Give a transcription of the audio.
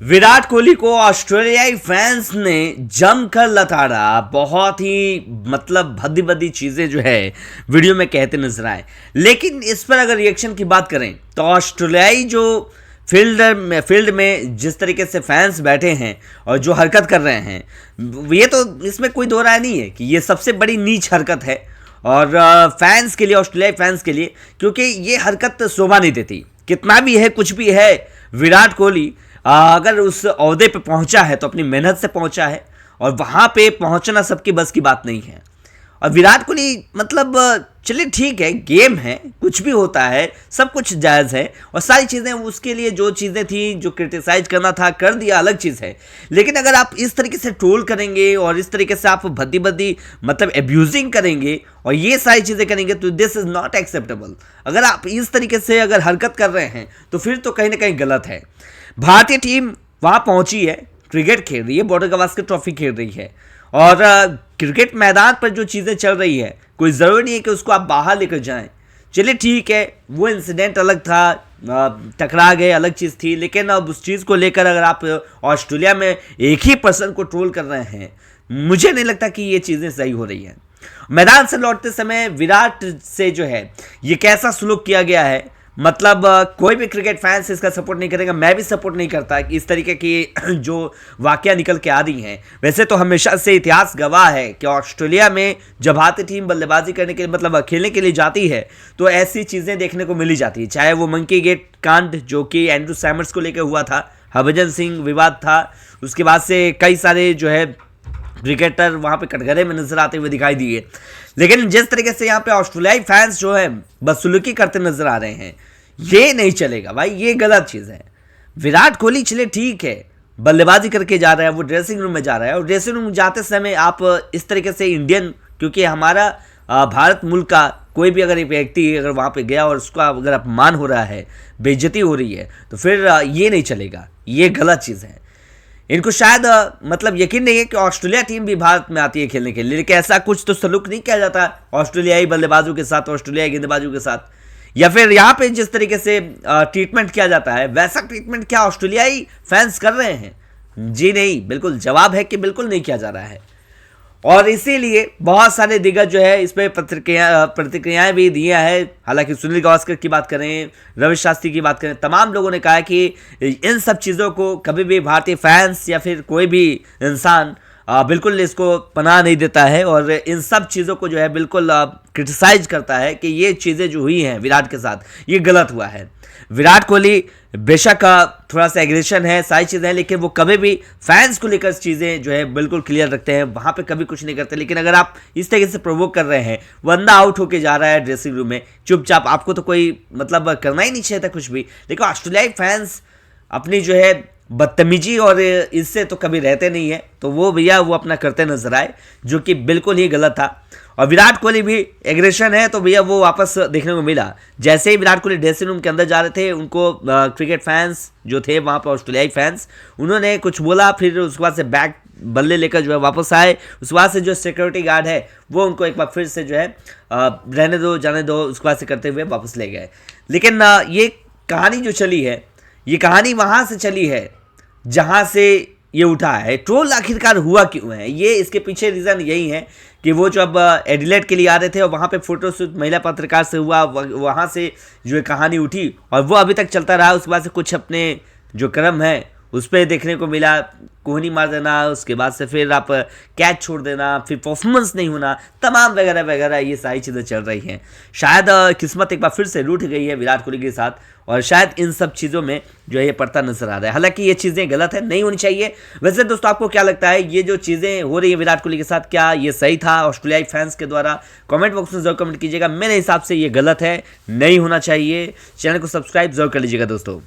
विराट कोहली को ऑस्ट्रेलियाई फैंस ने जमकर लताड़ा। बहुत ही भद्दी भद्दी चीज़ें जो है वीडियो में कहते नजर आए। लेकिन इस पर अगर रिएक्शन की बात करें तो ऑस्ट्रेलियाई जो फील्ड में जिस तरीके से फैंस बैठे हैं और जो हरकत कर रहे हैं, ये तो इसमें कोई दो राय नहीं है कि ये सबसे बड़ी नीच हरकत है और फैंस के लिए, ऑस्ट्रेलियाई फैंस के लिए, क्योंकि ये हरकत शोभा नहीं देती। कितना भी है, कुछ भी है, विराट कोहली अगर उस ओहदे पे पहुंचा है तो अपनी मेहनत से पहुंचा है और वहां पे पहुंचना सबकी बस की बात नहीं है। और विराट कोहली चलिए ठीक है, गेम है, कुछ भी होता है, सब कुछ जायज़ है और सारी चीज़ें उसके लिए जो चीज़ें थी, जो क्रिटिसाइज करना था कर दिया, अलग चीज़ है। लेकिन अगर आप इस तरीके से ट्रोल करेंगे और इस तरीके से आप भद्दी भद्दी एब्यूजिंग करेंगे और ये सारी चीज़ें करेंगे तो दिस इज़ नॉट एक्सेप्टेबल। अगर आप इस तरीके से अगर हरकत कर रहे हैं तो फिर तो कहीं ना कहीं गलत है। भारतीय टीम वहाँ पहुँची है, क्रिकेट खेल रही है, बॉर्डर गावस्कर ट्रॉफी खेल रही है और क्रिकेट मैदान पर जो चीज़ें चल रही है, कोई ज़रूरी नहीं है कि उसको आप बाहर लेकर जाएं। चलिए ठीक है, वो इंसिडेंट अलग था, टकरा गए, अलग चीज़ थी। लेकिन अब उस चीज़ को लेकर अगर आप ऑस्ट्रेलिया में एक ही पर्सन को ट्रोल कर रहे हैं, मुझे नहीं लगता कि ये चीज़ें सही हो रही हैं। मैदान से लौटते समय विराट से जो है ये कैसा सलूक किया गया है, कोई भी क्रिकेट फैंस इसका सपोर्ट नहीं करेगा। मैं भी सपोर्ट नहीं करता कि इस तरीके की जो वाकया निकल के आ रही हैं। वैसे तो हमेशा से इतिहास गवाह है कि ऑस्ट्रेलिया में जब भारतीय टीम बल्लेबाजी करने के लिए खेलने के लिए जाती है तो ऐसी चीज़ें देखने को मिली जाती है। चाहे वो मंकी गेट कांड जो कि एंड्रू सैमर्स को लेकर हुआ था, हरभजन सिंह विवाद था, उसके बाद से कई सारे जो है क्रिकेटर वहाँ पे कटघरे में नजर आते हुए दिखाई दिए। लेकिन जिस तरीके से यहाँ पे ऑस्ट्रेलियाई फैंस जो है बदसलूकी करते नजर आ रहे हैं, ये नहीं चलेगा भाई, ये गलत चीज़ है। विराट कोहली चले ठीक है, बल्लेबाजी करके जा रहा है, वो ड्रेसिंग रूम में जा रहा है और ड्रेसिंग रूम जाते समय आप इस तरीके से इंडियन, क्योंकि हमारा भारत मुल्क का कोई भी अगर एक व्यक्ति अगर वहाँ पे गया और उसका अगर अपमान हो रहा है, बेइज्जती हो रही है, तो फिर ये नहीं चलेगा, ये गलत चीज़ है। इनको शायद यकीन नहीं है कि ऑस्ट्रेलिया टीम भी भारत में आती है खेलने के लिए, लेकिन ऐसा कुछ तो सलूक नहीं किया जाता ऑस्ट्रेलियाई बल्लेबाजों के साथ, ऑस्ट्रेलियाई गेंदबाजों के साथ, या फिर यहाँ पे जिस तरीके से ट्रीटमेंट किया जाता है वैसा ट्रीटमेंट क्या ऑस्ट्रेलियाई फैंस कर रहे हैं? जी नहीं, बिल्कुल जवाब है कि बिल्कुल नहीं किया जा रहा है। और इसीलिए बहुत सारे दिग्गज जो है इस पर प्रतिक्रियाएं भी दिया है। हालांकि सुनील गावस्कर की बात करें, रवि शास्त्री की बात करें, तमाम लोगों ने कहा कि इन सब चीज़ों को कभी भी भारतीय फैंस या फिर कोई भी इंसान बिल्कुल इसको पनाह नहीं देता है और इन सब चीज़ों को जो है बिल्कुल क्रिटिसाइज करता है कि ये चीज़ें जो हुई हैं विराट के साथ, ये गलत हुआ है। विराट कोहली बेशक थोड़ा सा एग्रेशन है, सारी चीज़ें हैं, लेकिन वो कभी भी फैंस को लेकर चीज़ें जो है बिल्कुल क्लियर रखते हैं, वहाँ पे कभी कुछ नहीं करते। लेकिन अगर आप इस तरीके से प्रोवोक कर रहे हैं, बंदा आउट होके जा रहा है ड्रेसिंग रूम में चुपचाप, आपको तो कोई करना ही नहीं चाहिए था कुछ भी। लेकिन ऑस्ट्रेलियाई फैंस अपनी जो है बदतमीजी और इससे तो कभी रहते नहीं है, तो वो भैया वो अपना करते नजर आए, जो कि बिल्कुल ही गलत था। और विराट कोहली भी एग्रेशन है तो भैया वो वापस देखने को मिला। जैसे ही विराट कोहली ड्रेसिंग रूम के अंदर जा रहे थे, उनको क्रिकेट फैंस जो थे वहाँ पर, ऑस्ट्रेलियाई फैंस, उन्होंने कुछ बोला, फिर उसके बाद से बैक बल्ले लेकर जो है वापस आए। उसके बाद से जो सिक्योरिटी गार्ड है वो उनको एक बार फिर से जो है रहने दो, जाने दो, उसके बाद से करते हुए वापस ले गए। लेकिन ये कहानी जो चली है, ये कहानी वहाँ से चली है जहाँ से ये उठा है। ट्रोल आखिरकार हुआ क्यों है, ये इसके पीछे रीज़न यही है कि वो जो अब एडिलेड के लिए आ रहे थे और वहाँ पे फोटोशूट महिला पत्रकार से हुआ, वहाँ से जो कहानी उठी और वो अभी तक चलता रहा। उसके बाद से कुछ अपने जो क्रम है उस पर देखने को मिला, कोहनी मार देना, उसके बाद से फिर आप कैच छोड़ देना, फिर परफॉर्मेंस नहीं होना, तमाम वगैरह वगैरह ये सारी चीज़ें चल रही हैं। शायद किस्मत एक बार फिर से रूठ गई है विराट कोहली के साथ और शायद इन सब चीज़ों में जो है ये पड़ता नजर आ रहा है। हालांकि ये चीज़ें गलत है, नहीं होनी चाहिए। वैसे दोस्तों आपको क्या लगता है, ये जो चीज़ें हो रही है विराट कोहली के साथ, क्या ये सही था ऑस्ट्रेलियाई फैंस के द्वारा? कमेंट बॉक्स में जरूर कमेंट कीजिएगा। मेरे हिसाब से ये गलत है, नहीं होना चाहिए। चैनल को सब्सक्राइब जरूर कर लीजिएगा दोस्तों।